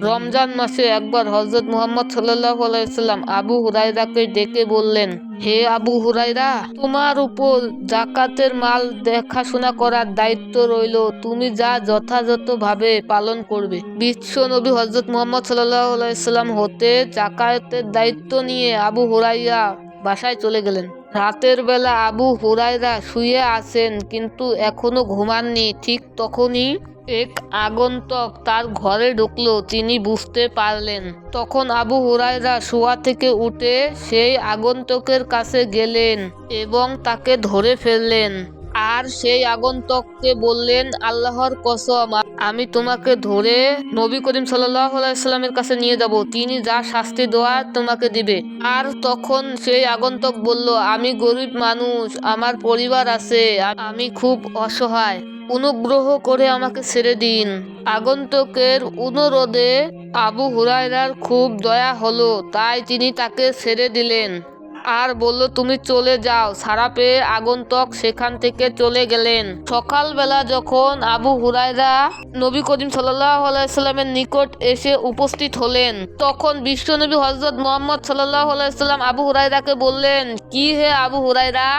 রমজান মাসে একবার হযরত মুহাম্মদ সাল্লাল্লাহু আলাইহি ওয়াসাল্লাম আবু হুরায়রাকে ডেকে বললেন, হে আবু হুরায়রা, তোমার উপর যাকাতের মাল দেখাশোনা করার দায়িত্ব রইল, তুমি যা যথাযথভাবে পালন করবে। বিশ্ব নবী হযরত মুহাম্মদ সাল্লাল্লাহু আলাইহি ওয়াসাল্লাম হতে যাকাতের দায়িত্ব নিয়ে আবু হুরায়রা বাসায় চলে গেলেন। রাতের বেলা আবু হুরায়রা শুয়ে আছেন, কিন্তু এখনো ঘুমাননি। ঠিক তখনই এক আগন্তুক তার ঘরে ঢুকলো। তিনি বুঝতে পারলেন। তখন আবু হুরায়রা শোয়া থেকে উঠে সেই আগন্তুকের কাছে গেলেন এবং তাকে ধরে ফেললেন। আর সেই আগন্তুককে বললেন, আল্লাহর কসম, আমি তোমাকে ধরে নবী করিম সাল্লাল্লাহু আলাইহি ওয়াসাল্লামের কাছে নিয়ে যাব। তিনি যা শাস্তি দেওয়ার তোমাকে দিবে। আর তখন সেই আগন্তুক বলল, আমি গরিব মানুষ, আমার পরিবার আছে, আমি খুব অসহায়, অনুগ্রহ করে আমাকে ছেড়ে দিন। আগন্তুকের অনুরোধে আবু হুরায়রার খুব দয়া হলো, তাই তিনি তাকে ছেড়ে দিলেন আর বলল, তুমি চলে যাও। ছাড়া পেয়ে আগন্তুক সেখান থেকে চলে গেলেন। সকালবেলা যখন আবু হুরায়রা নবী করিম সাল্লাল্লাহু আলাইহি ওয়াসাল্লামের নিকট এসে উপস্থিত হলেন, তখন বিশ্বনবী হযরত মুহাম্মদ সাল্লাল্লাহু আলাইহি ওয়াসাল্লাম আবু হুরায়রাকে বললেন, কি হে আবু হুরায়রা,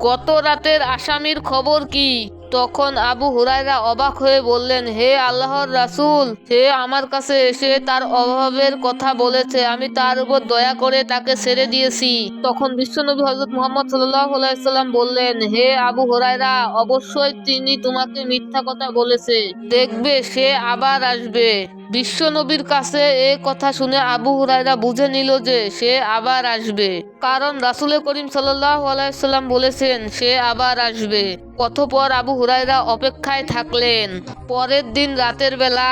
গত রাতের আসামির খবর কি? তখন আবু হুরায়রা অবাক হয়ে বললেন, হে আল্লাহর রাসূল, সে আমার কাছে এসে তার অভাবের কথা বলেছে, আমি তার উপর দয়া করে তাকে ছেড়ে দিয়েছি। তখন বিশ্বনবী হযরত মুহাম্মদ সাল্লাল্লাহু আলাইহি ওয়াসাল্লাম বললেন, হে আবু হুরায়রা, অবশ্যই তিনি তোমাকে মিথ্যা কথা বলেছে, দেখবে সে আবার আসবে। বিশ্বনবীর কাছে এ কথা শুনে আবু হুরায়রা বুঝে নিল যে সে আবার আসবে, কারণ রাসূল করিম সাল্লাল্লাহু আলাইহি ওয়াসাল্লাম বলেছেন সে আবার আসবে। অতঃপর আবু হুরায়রা অপেক্ষায় থাকলেন। পরের দিন রাতের বেলা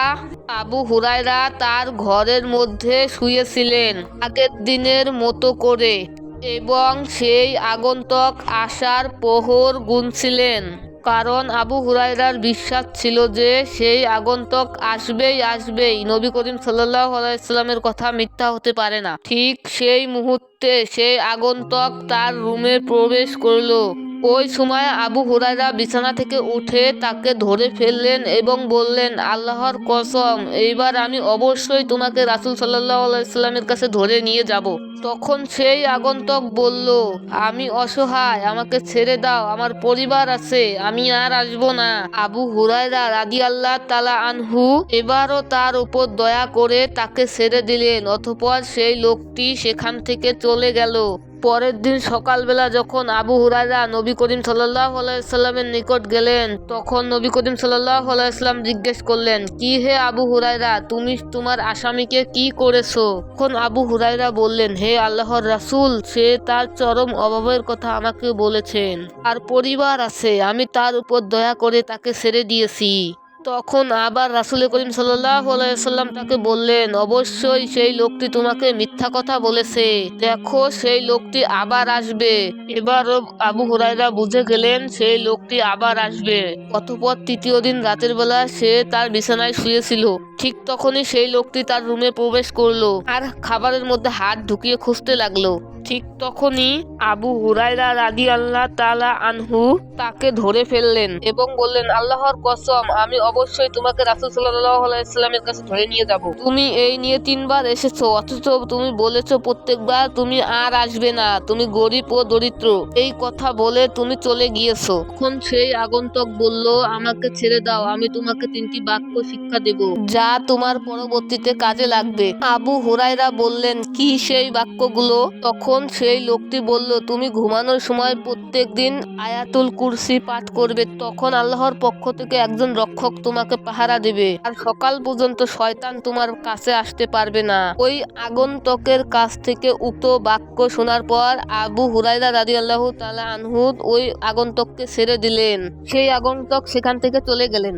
আবু হুরায়রা তার ঘরের মধ্যে শুয়েছিলেন আগের দিনের মতো করে, এবং সেই আগন্তুক আসার প্রহর গুনছিলেন। কারণ আবু হুরায়রার বিশ্বাস ছিল যে সেই আগন্তুক আসবেই। নবী করিম সাল্লাল্লাহু আলাইহি ওয়াসাল্লামের কথা মিথ্যা হতে পারে না। ঠিক সেই মুহূর্তে সেই আগন্তুক তার রুমে প্রবেশ করলো। ওই সময় আবু হুরায়রা বিছানা থেকে উঠে তাকে ধরে ফেললেন এবং বললেন, আল্লাহর কসম, এইবার আমি অবশ্যই তোমাকে রাসূল সাল্লাল্লাহু আলাইহি ওয়াসাল্লামের কাছে ধরে নিয়ে যাব। তখন সেই আগন্তুক বলল, আমি অসহায়, আমাকে ছেড়ে দাও, আমার পরিবার আছে, আমি আর আসবো না। আবু হুরায়রা রাদিয়াল্লাহু তাআলা আনহু এবারও তার উপর দয়া করে তাকে ছেড়ে দিলেন। অতঃপর সেই লোকটি সেখান থেকে চলে গেল। পরের দিন সকালবেলা যখন আবু হুরায়রা নবী করিম সাল্লাল্লাহু আলাইহি ওয়াসাল্লামের নিকট গেলেন, তখন নবী করিম সাল্লাল্লাহু আলাইহি ওয়াসাল্লাম জিজ্ঞেস করলেন, কি হে আবু হুরায়রা, তুমি তোমার আসামিকে কি করেছো? তখন আবু হুরায়রা বললেন, হে আল্লাহর রাসূল, সে তার চরম অভাবের কথা আমাকে বলেছেন, আর পরিবার আছে, আমি তার উপর দয়া করে তাকে ছেড়ে দিয়েছি। তখন আবার রাসূল করিম সাল্লাল্লাহু আলাইহি ওয়াসাল্লাম তাকে বললেন, অবশ্যই সেই লোকটি তোমাকে মিথ্যা কথা বলেছে, দেখো সেই লোকটি আবার আসবে। এবারও আবু হুরায়রা বুঝে গেলেন সেই লোকটি আবার আসবে। অতঃপর তৃতীয় দিন রাতের বেলা সে তার বিছানায় শুয়েছিল। ঠিক তখনই সেই লোকটি তার রুমে প্রবেশ করলো আর খাবারের মধ্যে হাত ঢুকিয়ে খুঁজতে লাগলো। ঠিক তখনই আবু হুরায়রা রাদিয়াল্লাহু তাআলা আনহু তাকে ধরে ফেললেন এবং বললেন, আল্লাহর কসম, আমি অবশ্যই তোমাকে রাসূল সাল্লাল্লাহু আলাইহি ওয়াসাল্লামের কাছে ধরে নিয়ে যাব। তুমি এই নিয়ে 3 বার এসেছো, অথচ তুমি বলেছো প্রত্যেকবার তুমি আর আসবে না, তুমি গরিব ও দরিদ্র, এই কথা বলে তুমি চলে গিয়েছো। তখন সেই আগন্তুক বলল, আমাকে ছেড়ে দাও, আমি তোমাকে 3টি বাক্য শিক্ষা দেব, যা তোমার পরবর্তীতে কাজে লাগবে। আবু হুরায়রা বললেন, কি সেই বাক্যগুলো? তখন সেই লোকটি বলল, তুমি ঘুমানোর সময় প্রত্যেক দিন আয়াতুল কুরসি পাঠ করবে, তখন আল্লাহর পক্ষ থেকে একজন রক্ষক তোমাকে পাহারা দেবে, আর সকাল পর্যন্ত শয়তান তোমার কাছে আসতে পারবে না। ওই আগন্তুকের কাছ থেকে উক্ত বাক্য শোনার পর আবু হুরায়রা রাদিয়াল্লাহু তাআলা আনহু ওই আগন্তুককে ছেড়ে দিলেন। সেই আগন্তুক সেখান থেকে চলে গেলেন।